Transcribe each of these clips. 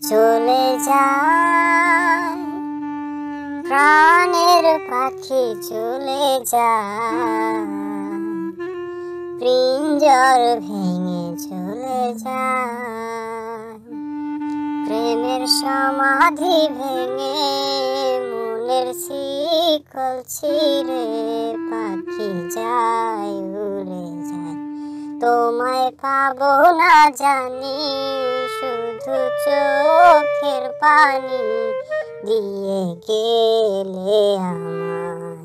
চলে যায় প্রাণের পাখি, চলে যায় পিঞ্জর ভেঙে, চলে যায় প্রেমের সমাধি ভেঙে, মনের শিকল ছিঁড়ে পাখি যায়, উড়ে যায়। তোমায় পাবো না জানি, শুধু চোখের পানি দিয়ে গেলে আমায়।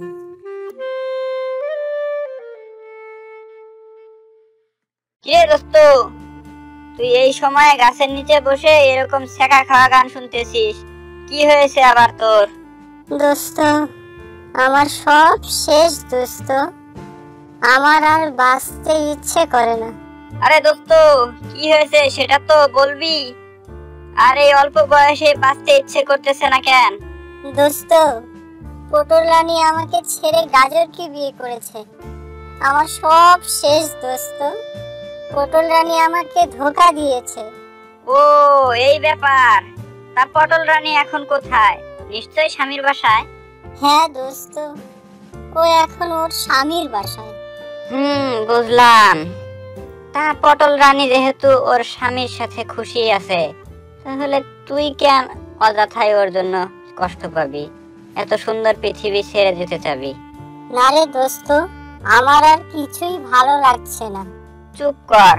কিরে দোস্ত, তুই এই সময় গাছের নিচে বসে এরকম ছেঁকা খাওয়া গান শুনতেছিস, কি হয়েছে আবার তোর? দোস্ত, আমার সব শেষ দোস্ত, আমার আর বাঁচতে ইচ্ছে করে না। আরে দোস্ত, কি হয়েছে সেটা তো বলবি। আর এই অল্প বয়সে বাঁচতে ইচ্ছে করতেছে না কেন? দোস্ত, পটল রানী আমাকে ছেড়ে গাজরকে বিয়ে করেছে। আমার সব শেষ দোস্ত, পটল রানী আমাকে ধোঁকা দিয়েছে। ও এই ব্যাপার। তা পটল রানী এখন কোথায়? নিশ্চয়ই স্বামীর বাসায়। হ্যাঁ দোস্ত, ও এখন ওর স্বামীর বাসায়। বুঝলাম। তা পটল রানী যেহেতু ওর স্বামীর সাথে খুশি আছে, তাহলে তুই কেন অযথাই ওর জন্য কষ্ট পাবি, এত সুন্দর পৃথিবী ছেড়ে যেতে চাবি? না রে দোস্ত, আমার আর কিছুই ভালো লাগছে না। চুপ কর,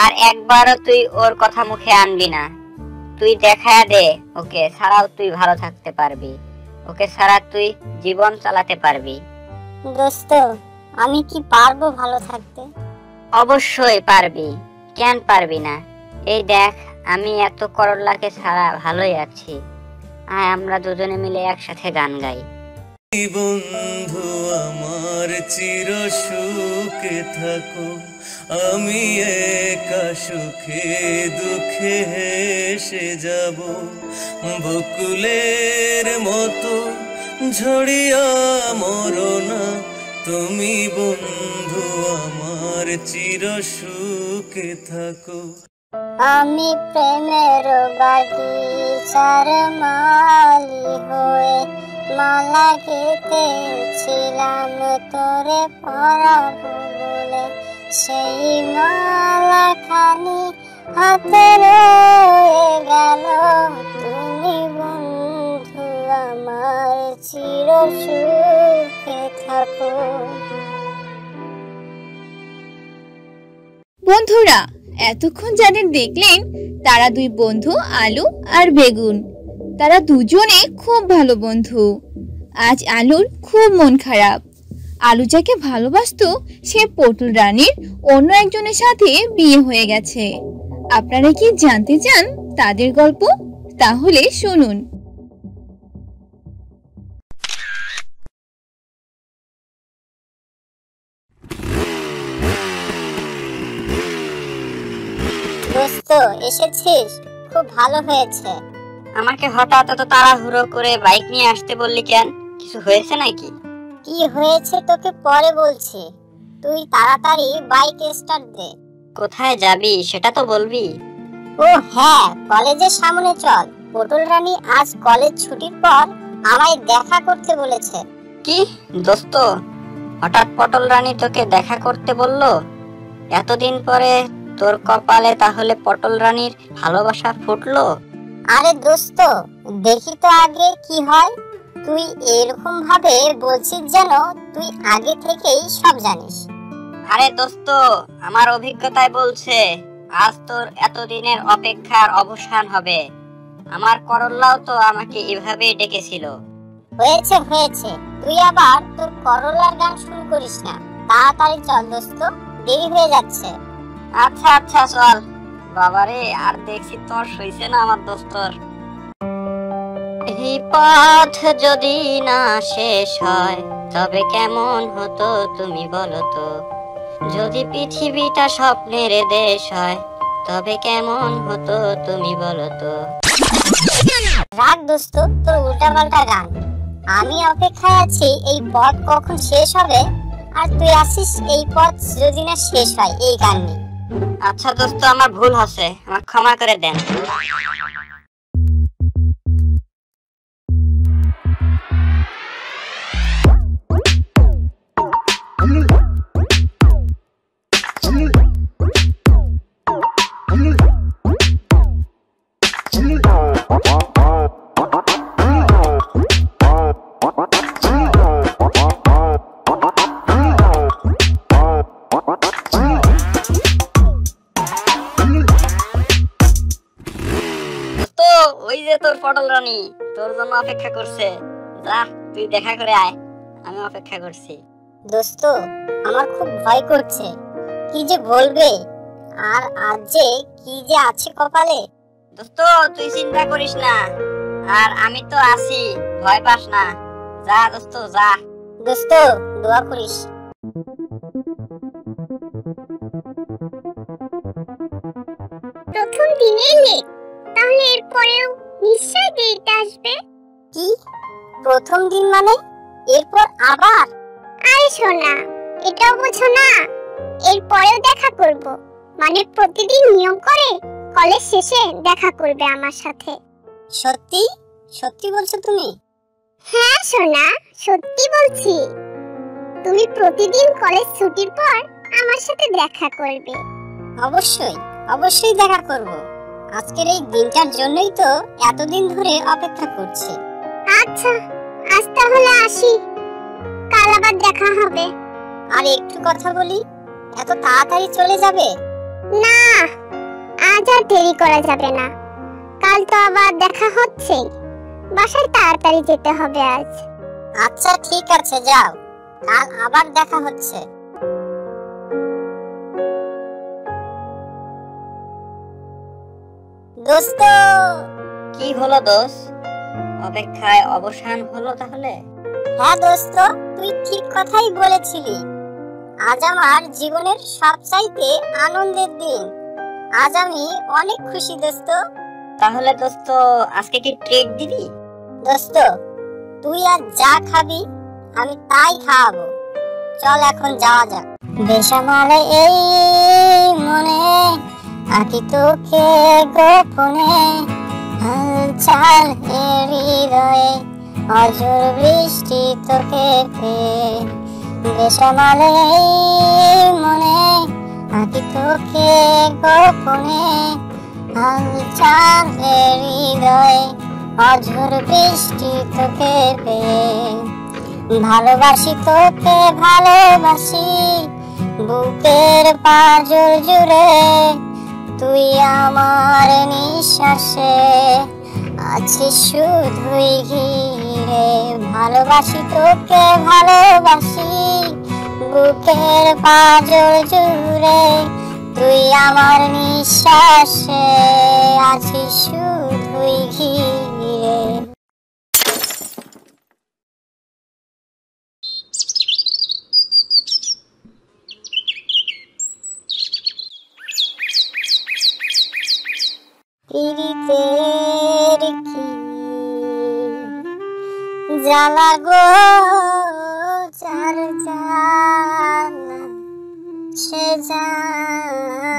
আর একবারও তুই ওর কথা মুখে আনবি না। তুই দেখায় দে ওকে ছাড়াও তুই ভালো থাকতে পারবি, ওকে ছাড়া তুই জীবন চালাতে পারবি। দোস্ত, আমি কি পারবো ভালো থাকতে? অবশ্যই পারবি, কেন পারবি না? এই দেখ, আমি এত করল্লাকে ছাড়া ভালোই আছি। আয় আমরা দুজনে মিলে একসাথে গান গাই। বন্ধু আমার চির সুখে থাকো, আমি একা সুখে দুঃখে হেসে যাব, বকুলের মতো ঝরিয়া মরো না তুমি বন্ধু আমার চির সুখে থাকো। আমি প্রেমের বাগিচার মালি হয়ে মালা গেঁথেছিলাম তোরে পরাবো বলে, সেই মালা খানি হাতে রয়ে গেল, তুমি বন্ধু আমার চির সুখে থাকো। বন্ধুরা, এতক্ষণ যাদের দেখলেন তারা দুই বন্ধু আলু আর বেগুন। তারা দুজনে খুব ভালো বন্ধু। আজ আলুর খুব মন খারাপ। আলু যাকে ভালোবাসতো সে পটল রানীর অন্য একজনের সাথে বিয়ে হয়ে গেছে। আপনারা কি জানতে চান তাদের গল্প? তাহলে শুনুন। দোস্ত, এসেছিস? খুব ভালো হয়েছে। আমাকে হঠাৎ এত তাড়াহুড়ো করে বাইক নিয়ে আসতে বললি কেন? কিছু হয়েছে নাকি? কি হয়েছে তোকে পরে বলছি, তুই তাড়াতাড়ি বাইক স্টার্ট দে। কোথায় যাবি সেটা তো বলবি। ও হ্যাঁ, কলেজের সামনে চল। পটল রানী আজ কলেজ ছুটির পর আমায় দেখা করতে বলেছে। কি দোস্ত, হঠাৎ পটল রানী তোকে দেখা করতে বললো? এতদিন পরে তোর কপালে তাহলে পটল রানীর ভালোবাসা ফুটলো? আরে দোস্ত, দেখি তো আগে কি হয়। তুই এরকম ভাবে বলছিস যেন তুই আগে থেকেই সব জানিস। আরে দোস্ত, আমার অভিজ্ঞতায় বলছে আজ তোর এতদিনের অপেক্ষার অবসান হবে। আমার করল্লাও তো আমাকে এভাবেই ডেকেছিল। হয়েছে হয়েছে, তুই আবার তোর করলার গান শুরু করিস না। তাড়াতাড়ি চল দোস্ত, দেরি হয়ে যাচ্ছে। আচ্ছা আচ্ছা চল। বাবারে, আর দেখছি তোর সইছে না আমার দোস্তর। এই পথ যদি না শেষ হয় তবে কেমন হতো তুমি বলো তো? যদি পৃথিবীটা স্বপ্নের দেশ হয় তবে কেমন হতো তুমি বলো তো। রাগ দোস্ত, তোর উল্টাপাল্টা গান। আমি অপেক্ষায় আছি এই পথ কখন শেষ হবে, আর তুই আসিস এই পথ যদি না শেষ হয় এই গান নিয়ে। আচ্ছা দোস্ত, আমার ভুল হচ্ছে, আমাকে ক্ষমা করে দেন। ওই যে তোর পটল রানী তোর জন্য অপেক্ষা করছে, যা তুই দেখা করে আয়, আমি অপেক্ষা করছি। দোস্ত, আমার খুব ভয় করছে, কি যে বলবে, আর আজ যে কি যে আছে কপালে। দোস্ত তুই চিন্তা করিস না, আর আমি তো আছি, ভয় পাস না, যা দোস্ত যা। দোস্ত দোয়া করিস। প্রথম দিনেই লেট, তাহলে এরপরেও নিশ্চয়ই দেরিতে আসবে। কি প্রথম দিন মানে? এরপর আবার? আরে সোনা, এটাও বোঝো না, এরপরেও দেখা করব, মানে প্রতিদিন নিয়ম করে কলেজ শেষে দেখা করবে আমার সাথে। সত্যি সত্যি বলছো তুমি? হ্যাঁ সোনা, সত্যি বলছি। তুমি প্রতিদিন কলেজ ছুটির পর আমার সাথে দেখা করবে। অবশ্যই অবশ্যই দেখা করব। আজকের এই দিনটার জন্যই তো এতদিন ধরে অপেক্ষা করছি। আচ্ছা, আজ তাহলে আসি, কাল আবার দেখা হবে। আর একটু কথা বলি, এত তাড়াতাড়ি চলে যাবে? না, আজ আর দেরি করা যাবে না, কাল তো আবার দেখা হচ্ছে, বাসায় তাড়াতাড়ি যেতে হবে আজ। আচ্ছা ঠিক আছে, যাও, কাল আবার দেখা হচ্ছে। দোস্ত, কি হলো দোস্ত, অপেক্ষায় অবসান হলো তাহলে? হ্যাঁ দোস্ত, তুই ঠিক কথাই বলেছিলি। আজ আমার জীবনের সবচাইতে আনন্দের দিন। আজ আমি অনেক খুশি দোস্ত। তাহলে দোস্ত আজকে কি ট্রিট দিবি? দোস্ত, তুই আজ যা খাবি আমি তাই খাওয়াবো। চল এখন যাওয়া যাক। বেসামালে এই মনে আঁকি তোকে গোপনে, হালচাল হৃদয়ে অঝোর বৃষ্টি তোকে পেয়ে। বেসামালে এই মনে আঁকি তোকে গোপনে, হালচাল হৃদয়ে অঝোর বৃষ্টি তোকে পেয়ে। ভালোবাসি তোকে ভালোবাসি বুকের পাঁজর জুড়ে, তুই আমার নিঃশ্বাসে আছিস শুধুই ঘিরে। ভালোবাসি তোকে ভালোবাসি বুকের পাঁজর জুড়ে, তুই আমার নিঃশ্বাসে আছিস শুধুই ঘিরে। পীড়িতের কি জ্বালা গো, চার জ্বালা সে জানে।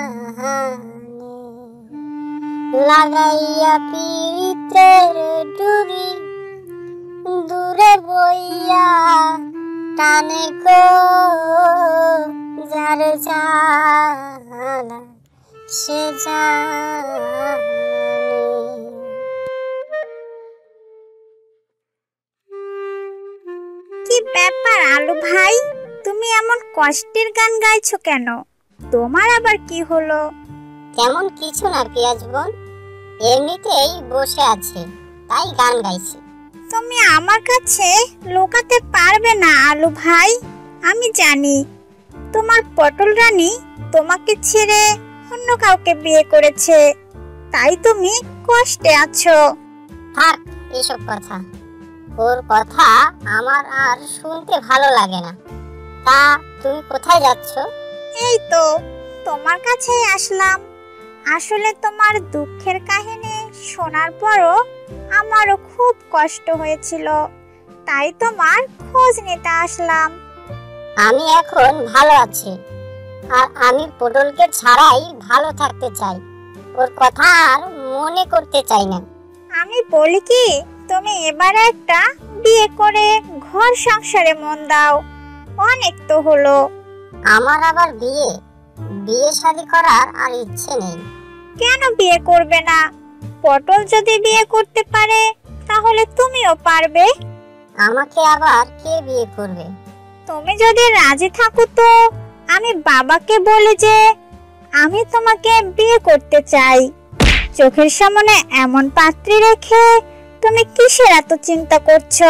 লাগাইয়া পীড়িতের ডুরি দূরে বইয়া টানে গো, যার জ্বালা সে জানে। কি ব্যাপার আলু ভাই, তুমি এমন কষ্টের গান গাইছো কেন? তোমার আবার কি হলো? তেমন কিছু না পেঁয়াজ বোন, এমনিতেই বসে আছে তাই গান গাইছে। তুমি আমার কাছে লুকাতে পারবে না আলু ভাই, আমি জানি তোমার পটল রানী তোমাকে ছেড়ে অন্য কাউকে বিয়ে করেছে, তাই তুমি কষ্টে আছো। থাক এসব কথা, ওর কথা আমার আর শুনতে ভালো লাগে না। তা তুমি কোথায় যাচ্ছ? এই তো তোমার কাছে আসলাম, আসলে তোমার দুঃখের কাহিনী শোনার পরও আমারও খুব কষ্ট হয়েছিল, তাই তোমার খোঁজ নিতে আসলাম। আমি এখন ভালো আছি, আর আমি পটলকে ছাড়াই ভালো থাকতে চাই। ওর কথা আর মনে করতে চাই না। আমি বলি কি, তুমি এবারে একটা বিয়ে করে ঘর সংসারে মন দাও। অনেক তো হলো। আমার আবার বিয়ে শাদী করার আর ইচ্ছে নেই। কেন বিয়ে করবে না? পটল যদি বিয়ে করতে পারে তাহলে তুমিও পারবে। আমাকে আবার কে বিয়ে করবে? তুমি যদি রাজি থাকো তো আমি বাবাকে বলে যে আমি তোমাকে বিয়ে করতে চাই। চোখের সামনে এমন পাত্রী রেখে তুমি কিসের এত চিন্তা করছো?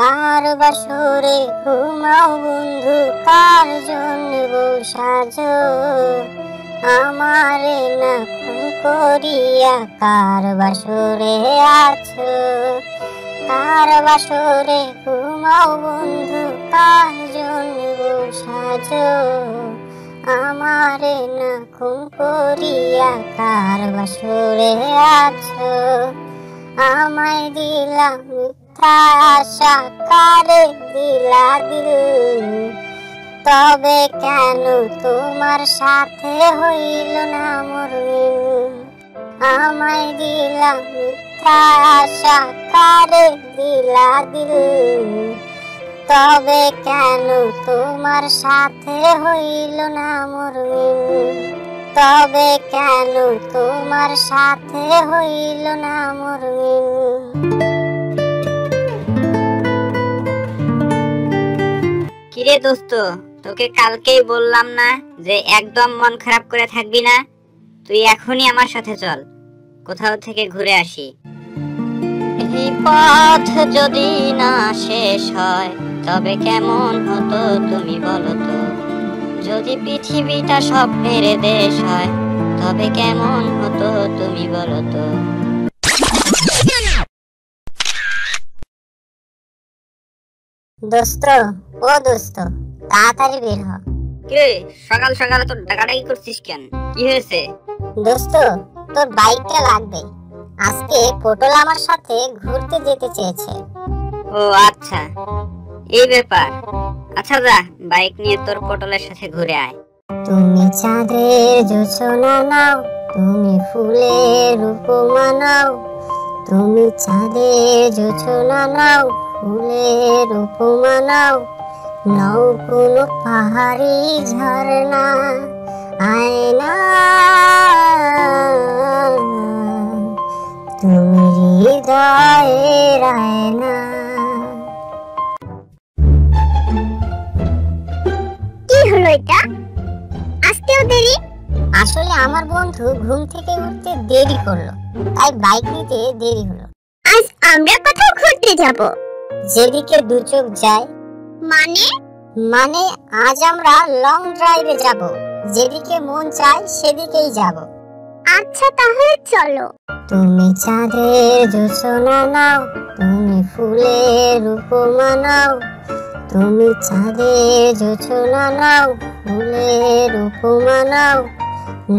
কার বাসরে ঘুমাও বন্ধু, কার জন্য সাজো আমারে না খুন করিয়া, কার বাসরে আছো? কার বাসরে ঘুমাও বন্ধু, কার জন্য সাজো আমারে না খুন করিয়া, কার বাসরে আছো? আমায় দিলা মিথ্যা আশা, কারে দিলা দিল, তবে কেন তোমার সাথে হইল না মোর মিল? আমায় দিলা মিথ্যা আশা, কারে দিলা দিল, তবে কেন তোমার সাথে হইল না মোর মিল? তবে কেন তোমার সাথে হইল না মোর মিল? কিরে দোস্ত, তোকে কালকেই বললাম না যে একদম মন খারাপ করে থাকবি না? তুই এখনই আমার সাথে চল, কোথাও থেকে ঘুরে আসি। এই পথ যদি না শেষ হয় তবে কেমন হতো তুমি বলো তো? যদি পৃথিবীটা স্বপ্নের দেশ হয় তবে কেমন হতো তুমি বলো তো? দোস্ত, ও দোস্ত, তাড়াতাড়ি বের হ। কিরে সকাল সকাল তোর ডাকাডাকি করছিস কেন? কি হয়েছে? দোস্ত, তোর বাইকটা লাগবে। আজকে পটল আমার সাথে ঘুরতে যেতে চেয়েছে। ও আচ্ছা, এই ব্যাপার। আচ্ছা যা, বাইক নিয়ে তোর পটলের সাথে ঘুরে আয়। তুমি চাঁদের জোছনা নাও, তুমি ফুলের উপমা নাও। তুমি চাঁদের জোছনা নাও, ফুলের উপমা নাও। নাও কোনো পাহাড়ি ঝর্ণা, আয়না তুমি হৃদয়ের আয়না। কি হলো এটা? আজকেও দেরি? আসলে আমার বন্ধু ঘুম থেকে উঠতে দেরি করলো, তাই বাইক নিতে দেরি হলো। আজ আমরা কোথাও ঘুরতে যাব? যেদিকে দু চোখ যায়। মানে আজ আমরা লং ড্রাইভে যাব। যেদিকে মন চায় সেদিকেই যাব। আচ্ছা তাহলে চলো। তুমি চাঁদের জোছনা নাও, তুমি ফুলের উপমা নাও। তুমি চাঁদের জোছনা নাও, ফুলের উপমা নাও।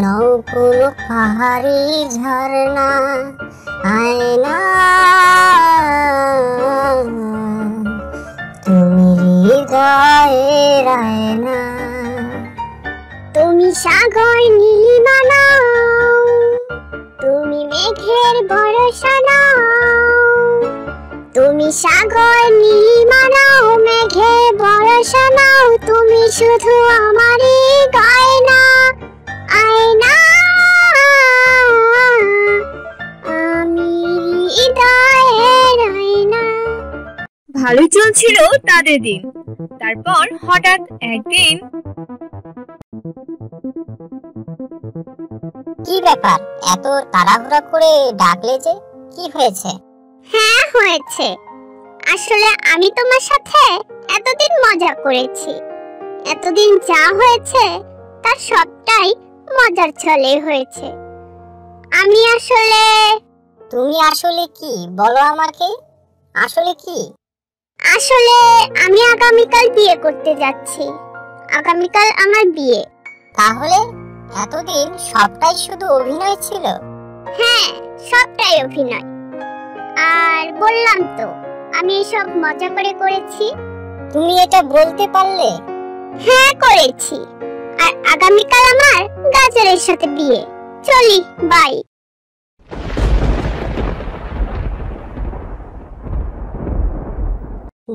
নাও কোনো পাহাড়ি ঝর্ণা, আয়না তুমি হৃদয়ের আয়না। তুমি সাগর নীলিমা নাও, তুমি মেঘের ভরসা নাও। তুমি সাগর নীলিমা নাও, মেঘে ভরসা নাও। তুমি শুধু আমারই গয়না, আয়না আমি হৃদয়ের আয়না। ভালোই চলছিল তাদের দিন। তারপর হঠাৎ একদিন কি ব্যাপার, এত তাড়াহুড়া করে ডাকলে যে? কি হয়েছে? হ্যাঁ হয়েছে। আসলে আমি তোমার সাথে এতদিন মজা করেছি। এতদিন যা হয়েছে তার সবটাই মজার ছলে হয়েছে। আমি আসলে তুমি আসলে কি বলো আমাকে? আসলে কি? আসলে আমি আগামীকাল বিয়ে করতে যাচ্ছি। আগামীকাল আমার বিয়ে। তাহলে এতদিন সবটাই শুধু অভিনয় ছিল? হ্যাঁ, সবটাই অভিনয়। আর বললাম তো, আমি এসব মজা করে করেছি। তুমি এটা বলতে পারলে? হ্যাঁ, করেছি। আর আগামীকাল আমার গাজরের সাথে বিয়ে। চলি, বাই।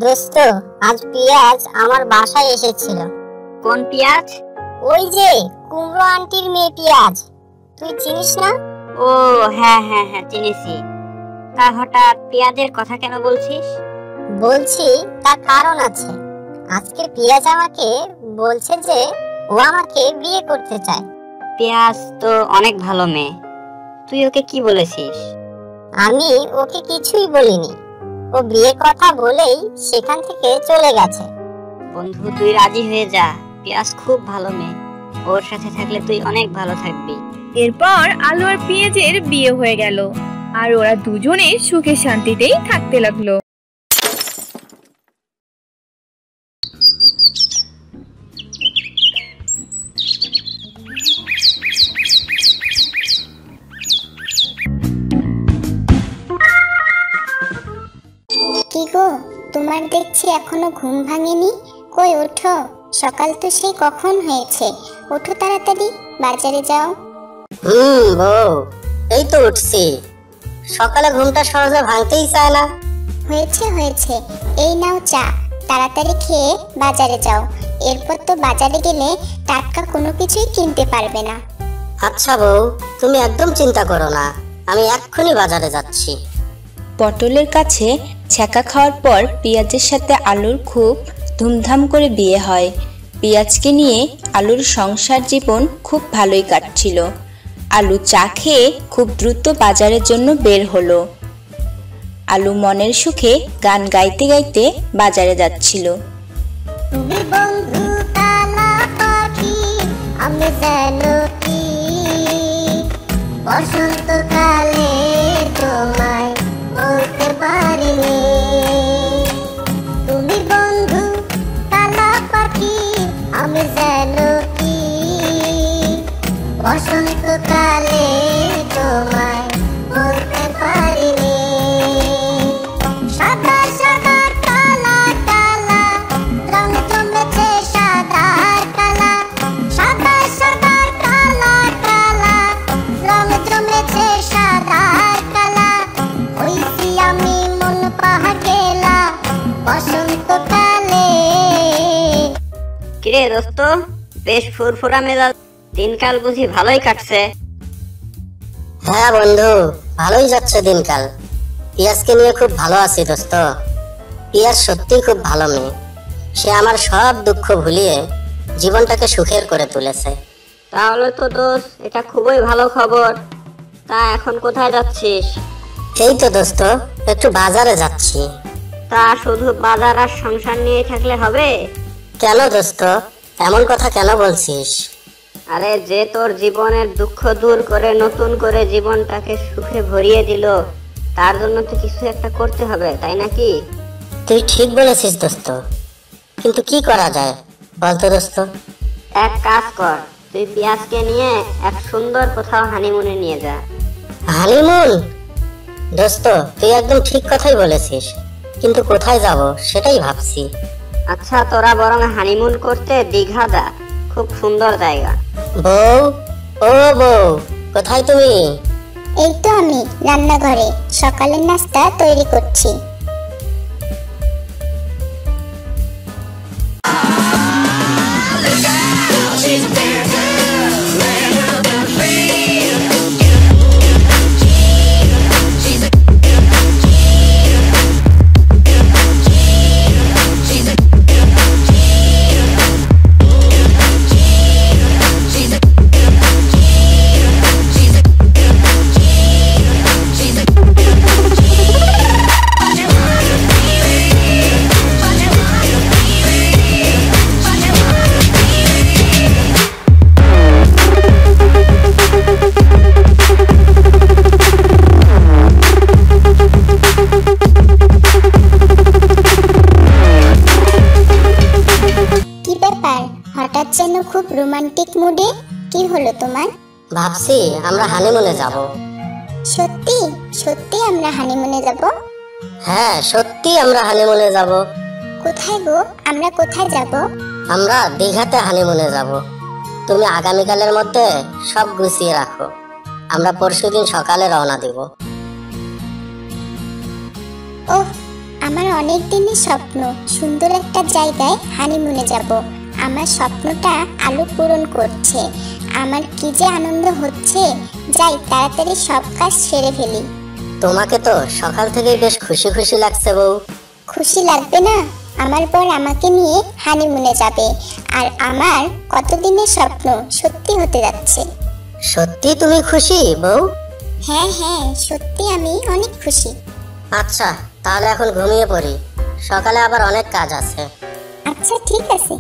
দোস্ত, আজ পিয়াজ আমার বাসায় এসেছিল। কোন পিয়াজ? ওই যে কুমড়ো আন্টির মেয়ে পিয়াজ, তুই চিনিস না? ও হ্যাঁ হ্যাঁ হ্যাঁ, চিনেছি। তা হঠাৎ পেঁয়াজের কথা কেন বলছিস? বলছি তার কারণ আছে। আজকে পিয়াজ আমাকে বলছে যে ও আমাকে বিয়ে করতে চায়। পেঁয়াজ তো অনেক ভালো মেয়ে, তুই ওকে কি বলেছিস? আমি ওকে কিছুই বলিনি, ও বিয়ের কথা বলেই সেখান থেকে চলে গেছে। বন্ধু, তুই রাজি হয়ে যা, পেঁয়াজ খুব ভালো মেয়ে, ওর সাথে থাকলে তুই অনেক ভালো থাকবি। এরপর আলু আর পেঁয়াজের বিয়ে হয়ে গেল, আর ওরা দুজনে সুখে শান্তিতেই থাকতে লাগলো। কি গো, তোমার দেখছি এখনো ঘুম ভাঙেনি? কই ওঠো, সকাল তো সেই কখন হয়েছে। ওঠো তাড়াতাড়ি, বাজারে যাও। বউ, এই তো উঠছি। সকালে ঘুমটা সহজে ভাঙতেই চায় না। হয়েছে হয়েছে, এই নাও চা। তাড়াতাড়ি খেয়ে বাজারে যাও, এরপর তো বাজারে গেলে টাটকা কোনো কিছুই কিনতে পারবে না। আচ্ছা বউ, তুমি একদম চিন্তা করো না, আমি এক্ষুনি বাজারে যাচ্ছি। পটলের কাছে ছ্যাঁকা খাওয়ার পর পেঁয়াজের সাথে আলুর খুব ধুমধাম করে বিয়ে হয়। পেঁয়াজকে নিয়ে আলুর সংসার জীবন খুব ভালোই কাটছিল। আলু চা খেয়ে খুব দ্রুত বাজারের জন্য বের হলো। আলু মনের সুখে গান গাইতে গাইতে বাজারে যাচ্ছিল। তুমি বন্ধু কালা পাখি, আমি যেন কি বসন্তকালে তোমায় বলতে পারিনি। তুমি বন্ধু কালা পাখি, আমি যেন কি বসন্তকালে তোমায় বলতে পারিনি। সাদা সাদা কালা কালা রং জমেছে সাদার কালা, সাদা সাদা কালা কালা রং জমেছে সাদার কালা। হইছি আমি মন পাহা গেলা বসন্তকালে। কিরে দোস্ত, বেশ ফুরফুরা মেজাজ, দিনকাল বুঝি ভালোই কাটছে? হ্যাঁ বন্ধু, ভালোই যাচ্ছে দিনকাল। পিয়াজকে নিয়ে খুব ভালো আছি দোস্ত। পিয়াজ সত্যি খুব ভালো মেয়ে, সে আমার সব দুঃখ ভুলিয়ে জীবনটাকে সুখের করে তুলেছে। তাহলে তো দোস্ত এটা খুবই ভালো খবর। তা এখন কোথায় যাচ্ছিস? এই তো দোস্ত, একটু বাজারে যাচ্ছি। তা শুধু বাজার আর সংসার নিয়ে থাকলে হবে? কেন দোস্ত, এমন কথা কেন বলছিস? আরে যে তোর জীবনের দুঃখ দূর করে নতুন করে জীবনটাকে সুখে ভরিয়ে দিল, তার জন্য তো কিছু একটা করতে হবে, তাই নাকি? তুই ঠিক বলেছিস দোস্ত, কিন্তু কি করা যায় বলতো দোস্ত? এক কাজ কর, তুই পেঁয়াজকে নিয়ে এক সুন্দর কোথাও হানিমুনে নিয়ে যা। হানিমুন? দোস্ত, তুই একদম ঠিক কথাই বলেছিস, কিন্তু কোথায় যাব সেটাই ভাবছি। আচ্ছা, তোরা বরং হানিমুন করতে দীঘা যা, খুব সুন্দর জায়গা। বউ, ও বউ, কোথায় তুমি? এই তো আমি রান্নাঘরে সকালের নাস্তা তৈরি করছি। হঠাৎ যেন খুব রোমান্টিক মুডে, কি হলো তোমার? ভাবছি আমরা হানিমুনে যাব। সত্যি সত্যি আমরা হানিমুনে যাব? হ্যাঁ, সত্যি আমরা হানিমুনে যাব। কোথায় গো? আমরা কোথায় যাব? আমরা দীঘাতে হানিমুনে যাব। তুমি আগামীকালের মধ্যে সব গুছিয়ে রাখো, আমরা পরশুদিন সকালে রওনা দিব। ওহ, আমার অনেক দিনের স্বপ্ন সুন্দর একটা জায়গায় হানিমুনে যাব। আমার স্বপ্নটা আলো পূরণ করছে। আমার কি যে আনন্দ হচ্ছে। যাই তাড়াতাড়ি সব কাজ সেরে ফেলি। তোমাকে তো সকাল থেকেই বেশ খুশি খুশি লাগছে বউ। খুশি লাগবে না? আমার পর আমাকে নিয়ে হানিমুনে যাবে, আর আমার কতদিনের স্বপ্ন সত্যি হতে যাচ্ছে। সত্যি তুমি খুশি বউ? হ্যাঁ হ্যাঁ, সত্যি আমি অনেক খুশি। আচ্ছা, তাহলে এখন ঘুমিয়ে পড়ি, সকালে আবার অনেক কাজ আছে। আচ্ছা ঠিক আছে।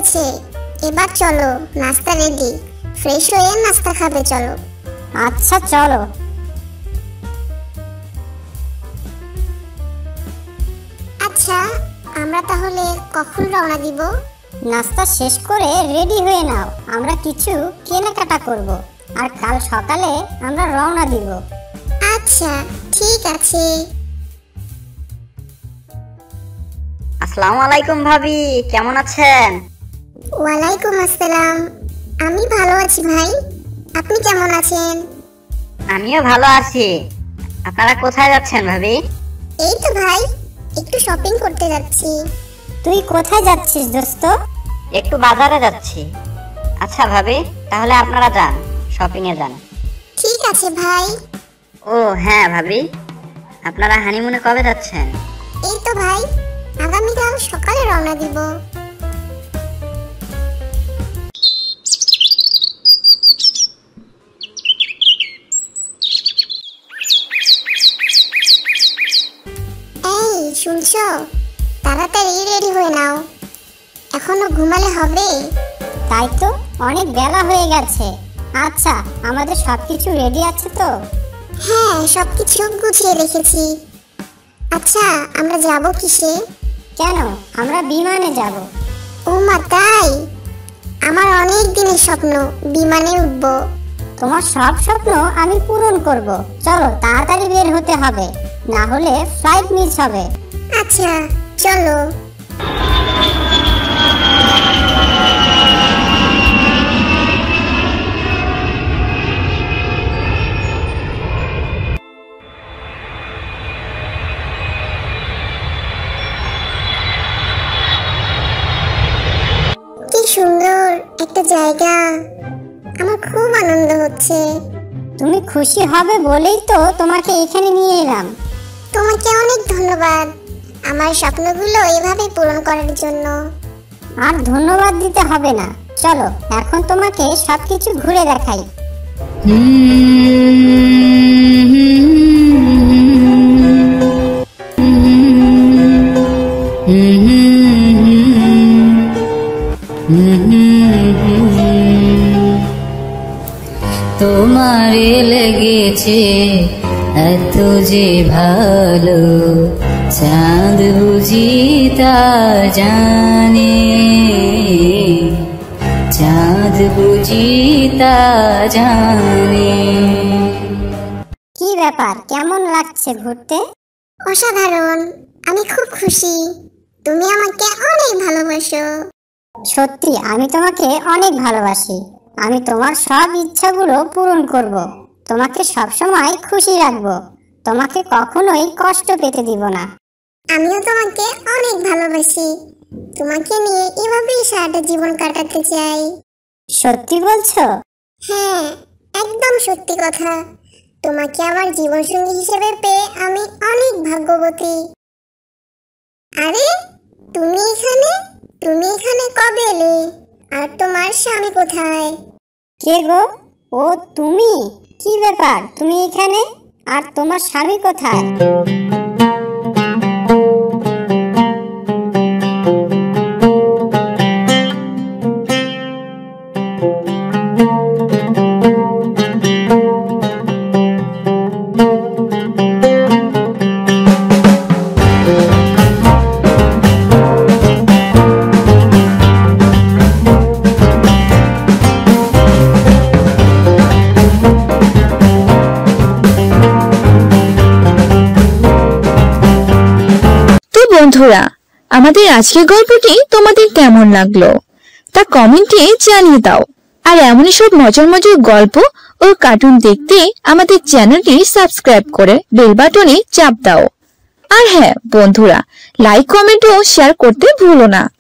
হয়েছে, এবার চলো, নাস্তা রেডি। ফ্রেশ হয়ে নাস্তা খাবে, চলো। আচ্ছা চলো। আচ্ছা, আমরা তাহলে কখন রওনা দিব? নাস্তা শেষ করে রেডি হয়ে নাও, আমরা কিছু কেনাকাটা করব, আর কাল সকালে আমরা রওনা দিব। আচ্ছা ঠিক আছে। আসসালামু আলাইকুম ভাবি, কেমন আছেন? ওয়ালাইকুম আসসালাম, আমি ভালো আছি ভাই, আপনি কেমন আছেন? আমিও ভালো আছি। আপনারা কোথায় যাচ্ছেন ভাবি? এই তো ভাই, একটু শপিং করতে যাচ্ছি। তুই কোথায় যাচ্ছিস দোস্ত? একটু বাজারে যাচ্ছি। আচ্ছা ভাবি, তাহলে আপনারা যান, শপিং এ যান। ঠিক আছে ভাই। ও হ্যাঁ ভাবি, আপনারা হানিমুনে কবে যাচ্ছেন? এই তো ভাই, আগামীকাল সকালে রওনা দিব। এই শুনছো, তাড়াতাড়ি রেডি হয়ে নাও, এখনো ঘুমালে হবে? তাই তো, অনেক বেলা হয়ে গেছে। আচ্ছা, আমাদের সবকিছু রেডি আছে তো? হ্যাঁ, সবকিছু গুছিয়ে রেখেছি। আচ্ছা, আমরা যাব কিসে? কেন, আমরা বিমানে যাব। ও মা, তাই? আমার অনেক দিনের স্বপ্ন বিমানে উঠব। তোমার সব স্বপ্ন আমি পূরণ করব। চলো তাড়াতাড়ি বের হতে হবে, না হলে ফ্লাইট মিস হবে। আচ্ছা চলো। কি সুন্দর একটা জায়গা, আমার খুব আনন্দ হচ্ছে। তুমি খুশি হবে বলেই তো তোমাকে এখানে নিয়ে এলাম। তোমাকে অনেক ধন্যবাদ আমার স্বপ্নগুলো এভাবে পূরণ করার জন্য। আর ধন্যবাদ দিতে হবে না, চলো এখন তোমাকে সবকিছু ঘুরে দেখাই। তোমারে লেগেছে এত যে ভালো, চাঁদ বুঝি তা জানে, চাঁদ বুঝি তা জানে। কি ব্যাপার, কেমন লাগছে ঘুরতে? অসাধারণ, আমি খুব খুশি। তুমি আমাকে অনেক ভালোবাসো। সত্যি, আমি তোমাকে অনেক ভালোবাসি। আমি তোমার সব ইচ্ছাগুলো পূরণ করব, তোমাকে সবসময় খুশি রাখবো, তোমাকে কখনোই কষ্ট পেতে দিব না। আমিও তোমাকে অনেক ভালোবাসি, তোমাকে নিয়ে এভাবেই সারাটা জীবন কাটাতে চাই। সত্যি বলছো? হ্যাঁ, একদম সত্যি কথা। তোমাকে আমার জীবনসঙ্গী হিসেবে পেয়ে আমি অনেক ভাগ্যবতী। আরে তুমি এখানে কবে এলে? আর তোমার স্বামী কোথায়? কে গো? ও তুমি? কি ব্যাপার, তুমি এখানে? আর তোমার স্বামী কোথায়? বন্ধুরা, আমাদের আজকের গল্পটি তোমাদের কেমন লাগলো তা কমেন্টে জানিয়ে দাও। আর এমনই সব মজার মজার গল্প ও কার্টুন দেখতে আমাদের চ্যানেলটি সাবস্ক্রাইব করে বেল বাটনে চাপ দাও। আর হ্যাঁ বন্ধুরা, লাইক কমেন্ট ও শেয়ার করতে ভুলো না।